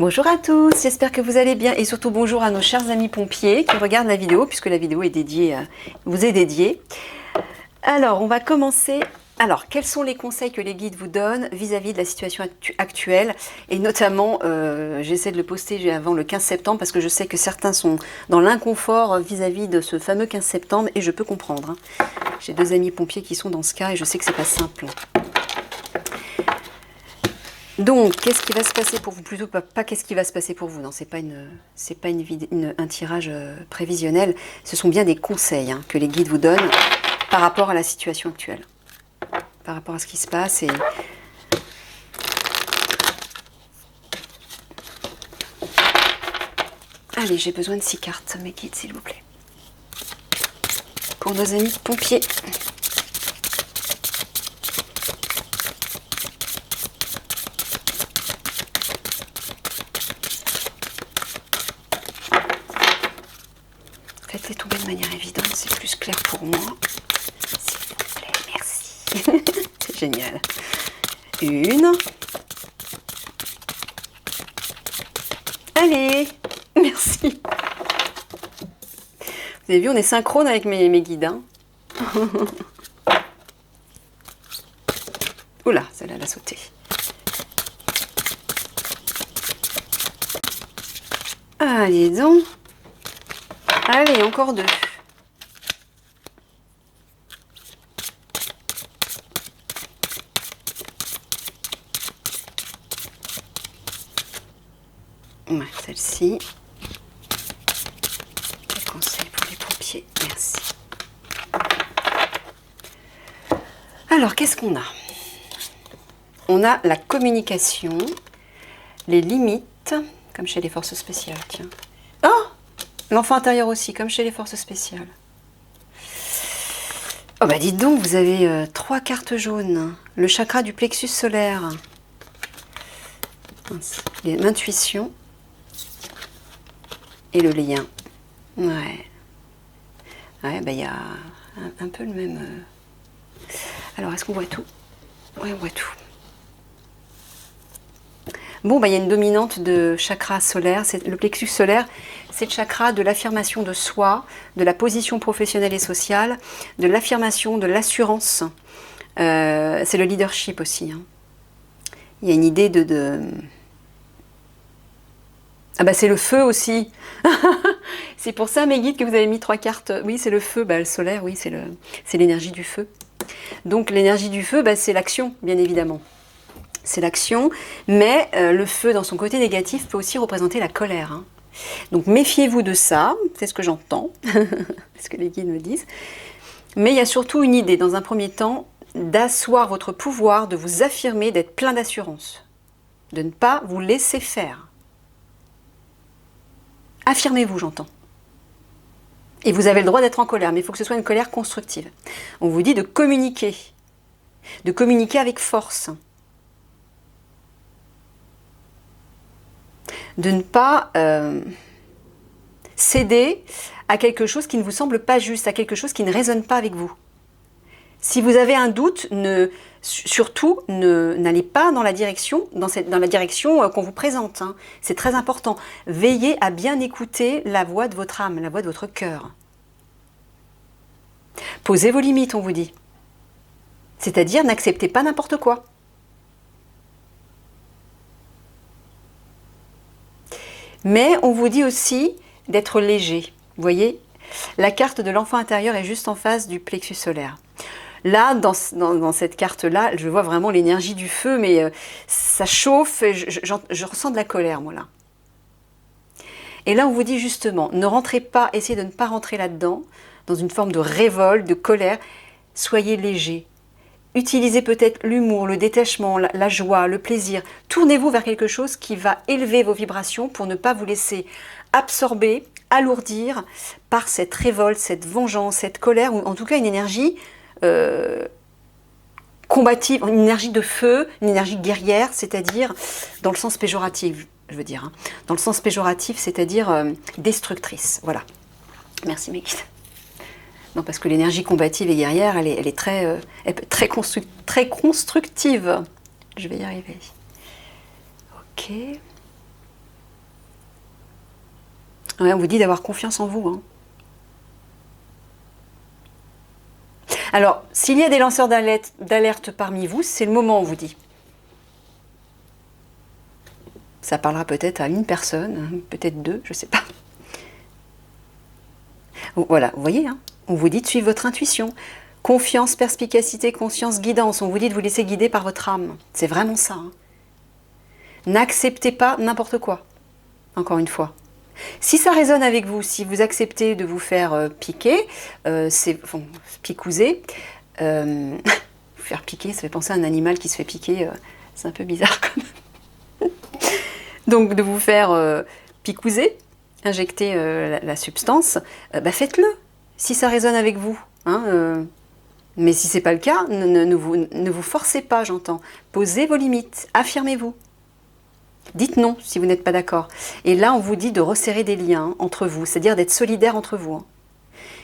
Bonjour à tous, j'espère que vous allez bien et surtout bonjour à nos chers amis pompiers qui regardent la vidéo puisque la vidéo est dédiée, vous est dédiée. Alors, on va commencer. Alors, quels sont les conseils que les guides vous donnent vis-à-vis de la situation actuelle? Et notamment, j'essaie de le poster avant le 15 septembre parce que je sais que certains sont dans l'inconfort vis-à-vis de ce fameux 15 septembre et je peux comprendre. Hein. J'ai deux amis pompiers qui sont dans ce cas et je sais que c'est pas simple. Donc, qu'est-ce qui va se passer pour vous? Plutôt pas qu'est-ce qui va se passer pour vous. Non, c'est pas un tirage prévisionnel. Ce sont bien des conseils que les guides vous donnent par rapport à la situation actuelle. Par rapport à ce qui se passe. Allez, j'ai besoin de 6 cartes, mes guides, s'il vous plaît. Pour nos amis pompiers. Faites-les tomber de manière évidente, c'est plus clair pour moi. S'il vous plaît, merci. C'est génial. Une. Allez, merci. Vous avez vu, on est synchrone avec mes guides. Hein. Oula, celle-là, elle a sauté. Allez donc. Allez, encore deux. Ouais, celle-ci. Quel conseil pour les pompiers? Merci. Alors, qu'est-ce qu'on a? On a la communication, les limites, comme chez les forces spéciales, tiens. Oh! L'enfant intérieur aussi, comme chez les forces spéciales. Oh bah dites donc, vous avez 3 cartes jaunes. Le chakra du plexus solaire. L'intuition. Et le lien. Ouais. Ouais, bah il y a un peu le même... Alors, est-ce qu'on voit tout? Ouais, on voit tout. Bon, bah, il y a une dominante de chakra solaire. Le plexus solaire, c'est le chakra de l'affirmation de soi, de la position professionnelle et sociale, de l'affirmation, de l'assurance. C'est le leadership aussi. Hein. Il y a une idée Ah bah c'est le feu aussi. C'est pour ça, mes guides, que vous avez mis 3 cartes. Oui, c'est le feu, bah, le solaire, oui, c'est l'énergie du feu. Donc l'énergie du feu, bah, c'est l'action, bien évidemment. C'est l'action, mais le feu, dans son côté négatif, peut aussi représenter la colère. Hein. Donc méfiez-vous de ça, c'est ce que j'entends, c'est ce que les guides me disent. Mais il y a surtout une idée, dans un premier temps, d'asseoir votre pouvoir, de vous affirmer, d'être plein d'assurance, de ne pas vous laisser faire. Affirmez-vous, j'entends. Et vous avez le droit d'être en colère, mais il faut que ce soit une colère constructive. On vous dit de communiquer avec force. De ne pas céder à quelque chose qui ne vous semble pas juste, à quelque chose qui ne résonne pas avec vous. Si vous avez un doute, surtout n'allez pas dans la direction, qu'on vous présente. Hein. C'est très important. Veillez à bien écouter la voix de votre âme, la voix de votre cœur. Posez vos limites, on vous dit. C'est-à-dire, n'acceptez pas n'importe quoi. Mais on vous dit aussi d'être léger. Vous voyez, la carte de l'enfant intérieur est juste en face du plexus solaire. Là, dans cette carte-là, je vois vraiment l'énergie du feu, mais ça chauffe, et je ressens de la colère, moi, là. Et là, on vous dit justement, ne rentrez pas, essayez de ne pas rentrer là-dedans, dans une forme de révolte, de colère. Soyez léger. Utilisez peut-être l'humour, le détachement, la joie, le plaisir. Tournez-vous vers quelque chose qui va élever vos vibrations pour ne pas vous laisser absorber, alourdir par cette révolte, cette vengeance, cette colère, ou en tout cas une énergie combative, une énergie de feu, une énergie guerrière, c'est-à-dire dans le sens péjoratif, je veux dire. Hein, dans le sens péjoratif, c'est-à-dire destructrice. Voilà. Merci mes guides. Non, parce que l'énergie combative et guerrière, elle est très constructive. Je vais y arriver. Ok. Ouais, on vous dit d'avoir confiance en vous, hein. Alors, s'il y a des lanceurs d'alerte parmi vous, c'est le moment, on vous dit. Ça parlera peut-être à une personne, peut-être deux, je ne sais pas. Voilà, vous voyez, hein, on vous dit de suivre votre intuition. Confiance, perspicacité, conscience, guidance. On vous dit de vous laisser guider par votre âme. C'est vraiment ça, hein. N'acceptez pas n'importe quoi, encore une fois. Si ça résonne avec vous, si vous acceptez de vous faire piquer, picouser, vous faire piquer, ça fait penser à un animal qui se fait piquer, c'est un peu bizarre quand même. Donc de vous faire picouser, injecter la substance, faites-le, si ça résonne avec vous, hein, mais si ce n'est pas le cas, ne vous forcez pas, j'entends. Posez vos limites, affirmez-vous. Dites non si vous n'êtes pas d'accord. Et là, on vous dit de resserrer des liens entre vous, c'est-à-dire d'être solidaire entre vous, hein.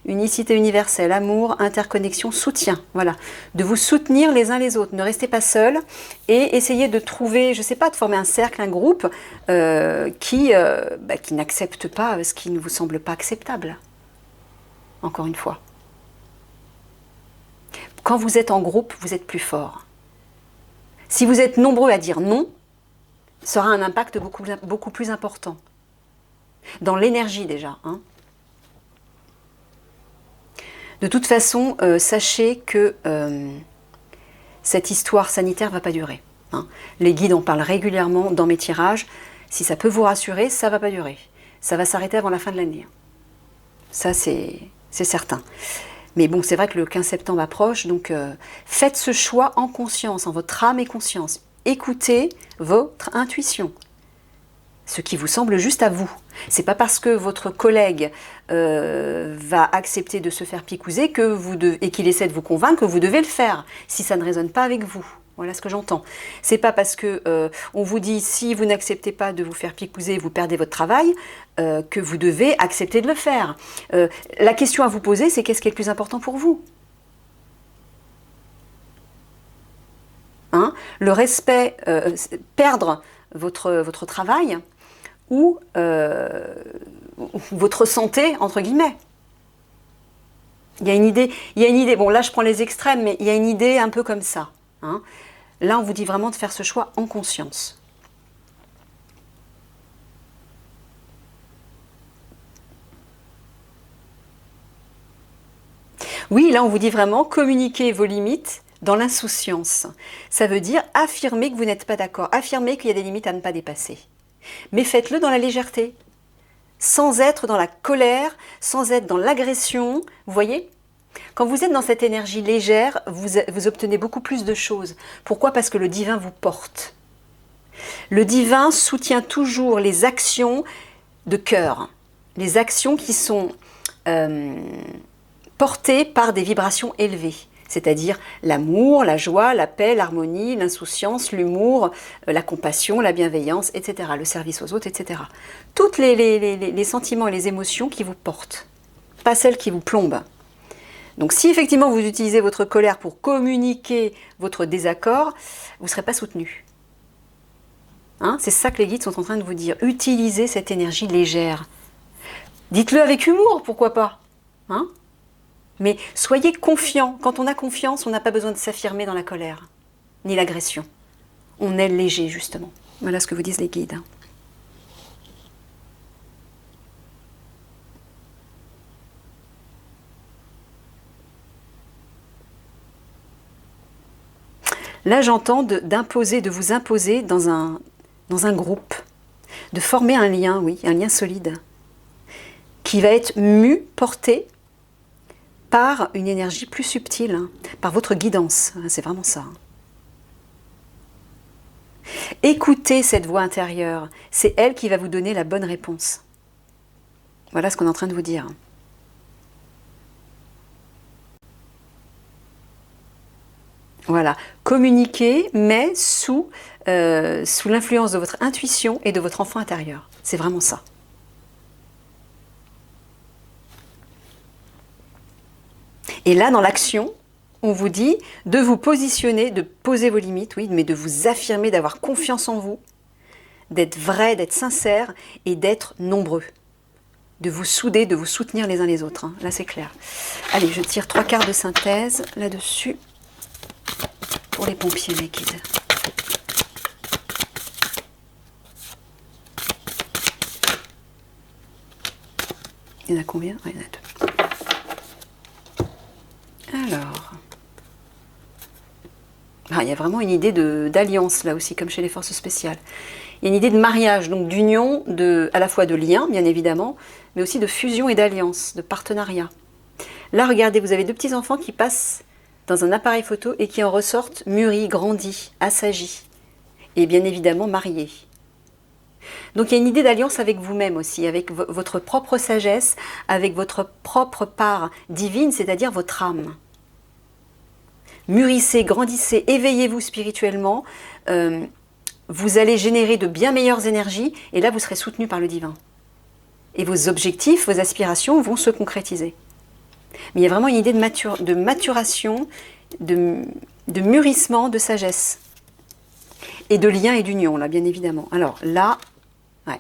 Unicité universelle, amour, interconnexion, soutien. Voilà. De vous soutenir les uns les autres. Ne restez pas seuls et essayez de trouver, je ne sais pas, de former un cercle, un groupe qui n'accepte pas ce qui ne vous semble pas acceptable. Encore une fois. Quand vous êtes en groupe, vous êtes plus fort. Si vous êtes nombreux à dire non, ça aura un impact beaucoup plus important. Dans l'énergie déjà, hein. De toute façon, sachez que cette histoire sanitaire ne va pas durer, hein. Les guides en parlent régulièrement dans mes tirages. Si ça peut vous rassurer, ça ne va pas durer. Ça va s'arrêter avant la fin de l'année. Ça, c'est certain. Mais bon, c'est vrai que le 15 septembre approche, donc faites ce choix en conscience, en votre âme et conscience. Écoutez votre intuition, ce qui vous semble juste à vous. C'est pas parce que votre collègue va accepter de se faire picouser et qu'il essaie de vous convaincre que vous devez le faire, si ça ne résonne pas avec vous. Voilà ce que j'entends. C'est pas parce que on vous dit si vous n'acceptez pas de vous faire picouser, vous perdez votre travail, que vous devez accepter de le faire. La question à vous poser, c'est qu'est-ce qui est le plus important pour vous ? Hein ? Le respect, perdre votre travail ou votre santé, entre guillemets. Il y a une idée, bon là je prends les extrêmes, mais il y a une idée un peu comme ça, hein. Là on vous dit vraiment de faire ce choix en conscience. Oui, là on vous dit vraiment communiquer vos limites dans l'insouciance. Ça veut dire affirmer que vous n'êtes pas d'accord, affirmer qu'il y a des limites à ne pas dépasser. Mais faites-le dans la légèreté, sans être dans la colère, sans être dans l'agression, vous voyez ? Quand vous êtes dans cette énergie légère, vous obtenez beaucoup plus de choses. Pourquoi ? Parce que le divin vous porte. Le divin soutient toujours les actions de cœur, les actions qui sont portées par des vibrations élevées. C'est-à-dire l'amour, la joie, la paix, l'harmonie, l'insouciance, l'humour, la compassion, la bienveillance, etc. Le service aux autres, etc. Tous les sentiments et les émotions qui vous portent, pas celles qui vous plombent. Donc si effectivement vous utilisez votre colère pour communiquer votre désaccord, vous ne serez pas soutenu. Hein, c'est ça que les guides sont en train de vous dire. Utilisez cette énergie légère. Dites-le avec humour, pourquoi pas, hein ? Mais soyez confiants. Quand on a confiance, on n'a pas besoin de s'affirmer dans la colère, ni l'agression. On est léger, justement. Voilà ce que vous disent les guides. Là, j'entends de vous imposer dans un groupe, de former un lien, oui, un lien solide, qui va être porté par une énergie plus subtile, hein, par votre guidance. C'est vraiment ça. Écoutez cette voix intérieure, c'est elle qui va vous donner la bonne réponse. Voilà ce qu'on est en train de vous dire. Voilà, communiquez, mais sous l'influence de votre intuition et de votre enfant intérieur. C'est vraiment ça. Et là, dans l'action, on vous dit de vous positionner, de poser vos limites, oui, mais de vous affirmer, d'avoir confiance en vous, d'être vrai, d'être sincère et d'être nombreux. de vous souder, de vous soutenir les uns les autres. Hein. Là, c'est clair. Allez, je tire 3 quarts de synthèse là-dessus pour les pompiers, mes guides. Il y en a combien? Il y en a 2. Alors... Ah, il y a vraiment une idée d'alliance là aussi, comme chez les forces spéciales. Il y a une idée de mariage, donc d'union, à la fois de lien, bien évidemment, mais aussi de fusion et d'alliance, de partenariat. Là, regardez, vous avez 2 petits enfants qui passent dans un appareil photo et qui en ressortent mûris, grandis, assagis, et bien évidemment mariés. Donc il y a une idée d'alliance avec vous-même aussi, avec votre propre sagesse, avec votre propre part divine, c'est-à-dire votre âme. Mûrissez, grandissez, éveillez-vous spirituellement, vous allez générer de bien meilleures énergies et là vous serez soutenu par le divin. Et vos objectifs, vos aspirations vont se concrétiser. Mais il y a vraiment une idée de maturation, de mûrissement, de sagesse. Et de lien et d'union, là, bien évidemment. Alors là, ouais.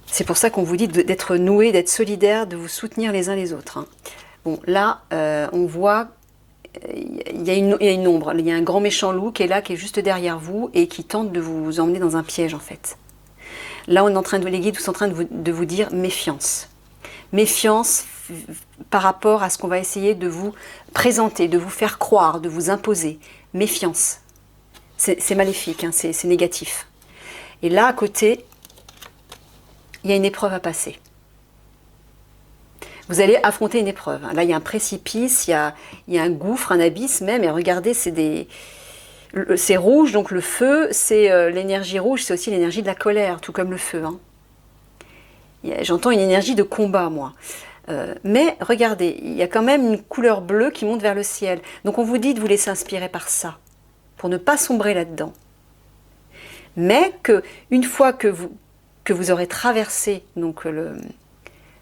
C'est pour ça qu'on vous dit d'être noué, d'être solidaire, de vous soutenir les uns les autres. Hein. Bon, là, on voit, il y a une ombre, il y a un grand méchant loup qui est là, qui est juste derrière vous et qui tente de vous emmener dans un piège, en fait. Là, on est en train les guides sont en train de vous dire méfiance. Méfiance par rapport à ce qu'on va essayer de vous présenter, de vous faire croire, de vous imposer. Méfiance. C'est maléfique, hein, c'est négatif. Et là, à côté, il y a une épreuve à passer. Vous allez affronter une épreuve. Là, il y a un précipice, il y a un gouffre, un abysse même. Et regardez, c'est rouge, donc le feu, c'est l'énergie rouge, c'est aussi l'énergie de la colère, tout comme le feu. Hein. J'entends une énergie de combat, moi. Mais regardez, il y a quand même une couleur bleue qui monte vers le ciel. Donc on vous dit de vous laisser inspirer par ça, pour ne pas sombrer là-dedans. Mais qu'une fois que vous aurez traversé donc,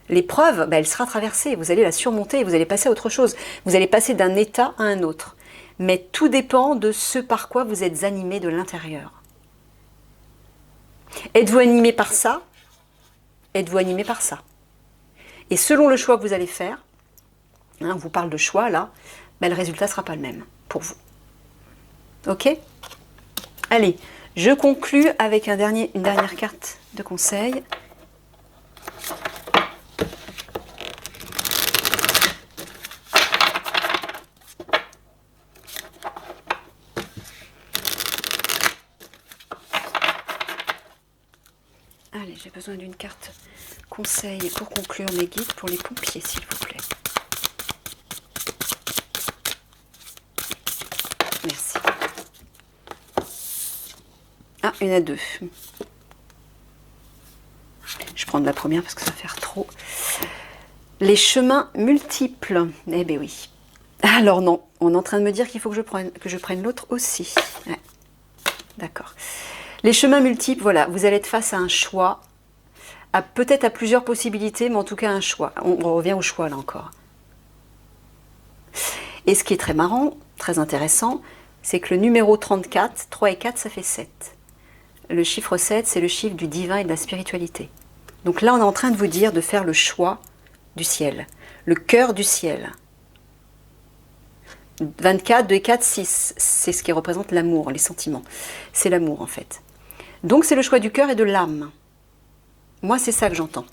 l'épreuve, elle sera traversée, vous allez la surmonter, vous allez passer à autre chose. Vous allez passer d'un état à un autre. Mais tout dépend de ce par quoi vous êtes animé de l'intérieur. Êtes-vous animé par ça? Êtes-vous animé par ça? Et selon le choix que vous allez faire, hein, on vous parle de choix là, le résultat ne sera pas le même pour vous. Ok? Allez, je conclus avec une dernière carte de conseil. Allez, j'ai besoin d'une carte conseil pour conclure mes guides pour les pompiers, s'il vous plaît. Merci. Ah, il y en a 2. Je prends de la première parce que ça va faire trop. Les chemins multiples. Eh bien oui. Alors non, on est en train de me dire qu'il faut que je prenne l'autre aussi. Ouais. D'accord. Les chemins multiples, voilà, vous allez être face à un choix, peut-être à plusieurs possibilités, mais en tout cas un choix. On revient au choix là encore. Et ce qui est très marrant, très intéressant, c'est que le numéro 34, 3 et 4, ça fait 7. Le chiffre 7, c'est le chiffre du divin et de la spiritualité. Donc là, on est en train de vous dire de faire le choix du ciel, le cœur du ciel. 24, 2 et 4, 6, c'est ce qui représente l'amour, les sentiments. C'est l'amour en fait. Donc c'est le choix du cœur et de l'âme. Moi, c'est ça que j'entends.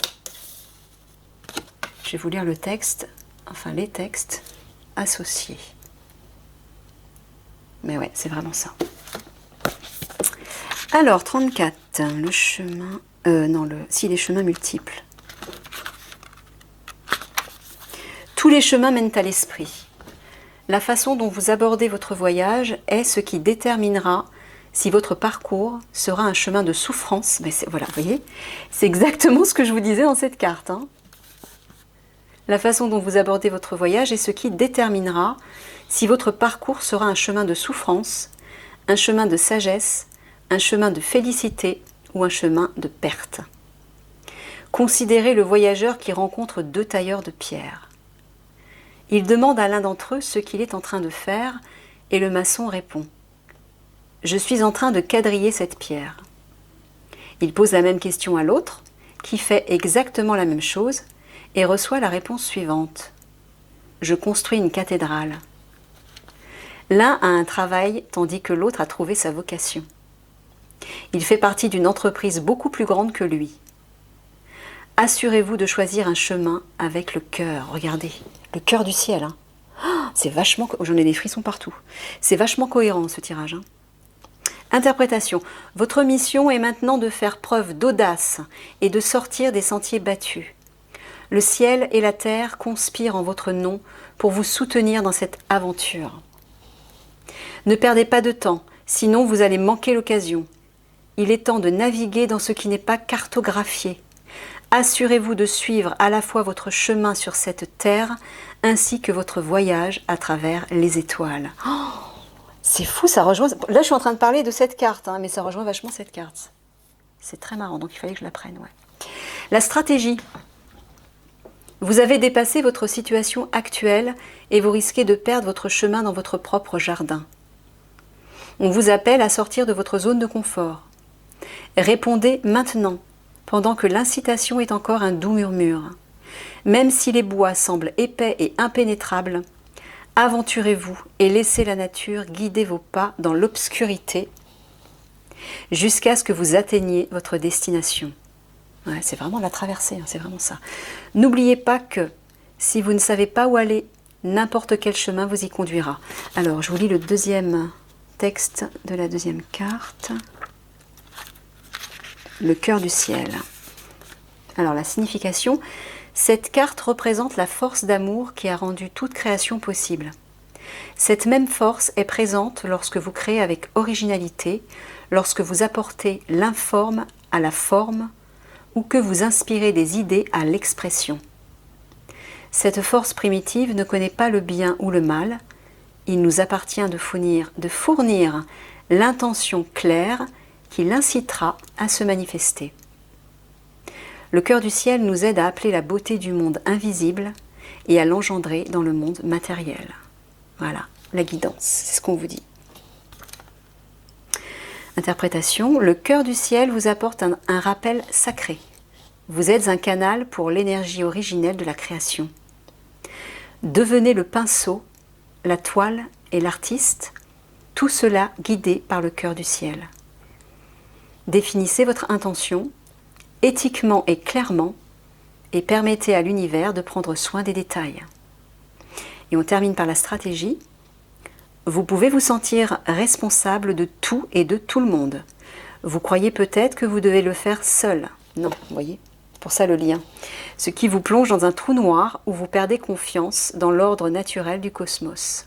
Je vais vous lire le texte, enfin les textes associés. Mais ouais, c'est vraiment ça. Alors, 34, le chemin... les chemins multiples. Tous les chemins mènent à l'esprit. La façon dont vous abordez votre voyage est ce qui déterminera si votre parcours sera un chemin de souffrance. Mais voilà, vous voyez, c'est exactement ce que je vous disais dans cette carte. Hein. La façon dont vous abordez votre voyage est ce qui déterminera si votre parcours sera un chemin de souffrance, un chemin de sagesse, un chemin de félicité ou un chemin de perte. Considérez le voyageur qui rencontre 2 tailleurs de pierre. Il demande à l'un d'entre eux ce qu'il est en train de faire et le maçon répond : « Je suis en train de quadriller cette pierre. » Il pose la même question à l'autre, qui fait exactement la même chose, et reçoit la réponse suivante. Je construis une cathédrale. L'un a un travail tandis que l'autre a trouvé sa vocation. Il fait partie d'une entreprise beaucoup plus grande que lui. Assurez-vous de choisir un chemin avec le cœur. Regardez, le cœur du ciel. Hein. C'est vachement... J'en ai des frissons partout. C'est vachement cohérent ce tirage. Hein. Interprétation. Votre mission est maintenant de faire preuve d'audace et de sortir des sentiers battus. Le ciel et la terre conspirent en votre nom pour vous soutenir dans cette aventure. Ne perdez pas de temps, sinon vous allez manquer l'occasion. Il est temps de naviguer dans ce qui n'est pas cartographié. Assurez-vous de suivre à la fois votre chemin sur cette terre ainsi que votre voyage à travers les étoiles. Oh, c'est fou, ça rejoint... Là, je suis en train de parler de cette carte, hein, mais ça rejoint vachement cette carte. C'est très marrant, donc il fallait que je la prenne. Ouais. La stratégie. Vous avez dépassé votre situation actuelle et vous risquez de perdre votre chemin dans votre propre jardin. On vous appelle à sortir de votre zone de confort. Répondez maintenant, pendant que l'incitation est encore un doux murmure. Même si les bois semblent épais et impénétrables, aventurez-vous et laissez la nature guider vos pas dans l'obscurité jusqu'à ce que vous atteigniez votre destination. Ouais, c'est vraiment la traversée, hein, c'est vraiment ça. N'oubliez pas que si vous ne savez pas où aller, n'importe quel chemin vous y conduira. Alors, je vous lis le deuxième texte de la deuxième carte. Le cœur du ciel. Alors, la signification, cette carte représente la force d'amour qui a rendu toute création possible. Cette même force est présente lorsque vous créez avec originalité, lorsque vous apportez l'informe à la forme, ou que vous inspirez des idées à l'expression. Cette force primitive ne connaît pas le bien ou le mal, il nous appartient de fournir l'intention claire qui l'incitera à se manifester. Le cœur du ciel nous aide à appeler la beauté du monde invisible et à l'engendrer dans le monde matériel. Voilà, la guidance, c'est ce qu'on vous dit. Interprétation, le cœur du ciel vous apporte un rappel sacré. Vous êtes un canal pour l'énergie originelle de la création. Devenez le pinceau, la toile et l'artiste, tout cela guidé par le cœur du ciel. Définissez votre intention, éthiquement et clairement, et permettez à l'univers de prendre soin des détails. Et on termine par la stratégie. Vous pouvez vous sentir responsable de tout et de tout le monde. Vous croyez peut-être que vous devez le faire seul. Non, vous voyez, pour ça le lien. Ce qui vous plonge dans un trou noir où vous perdez confiance dans l'ordre naturel du cosmos.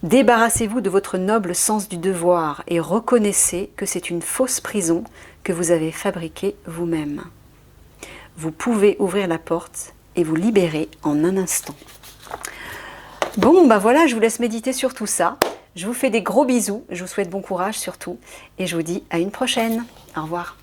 Débarrassez-vous de votre noble sens du devoir et reconnaissez que c'est une fausse prison que vous avez fabriquée vous-même. Vous pouvez ouvrir la porte et vous libérer en un instant. Bon, bah voilà, je vous laisse méditer sur tout ça. Je vous fais des gros bisous, je vous souhaite bon courage surtout et je vous dis à une prochaine. Au revoir.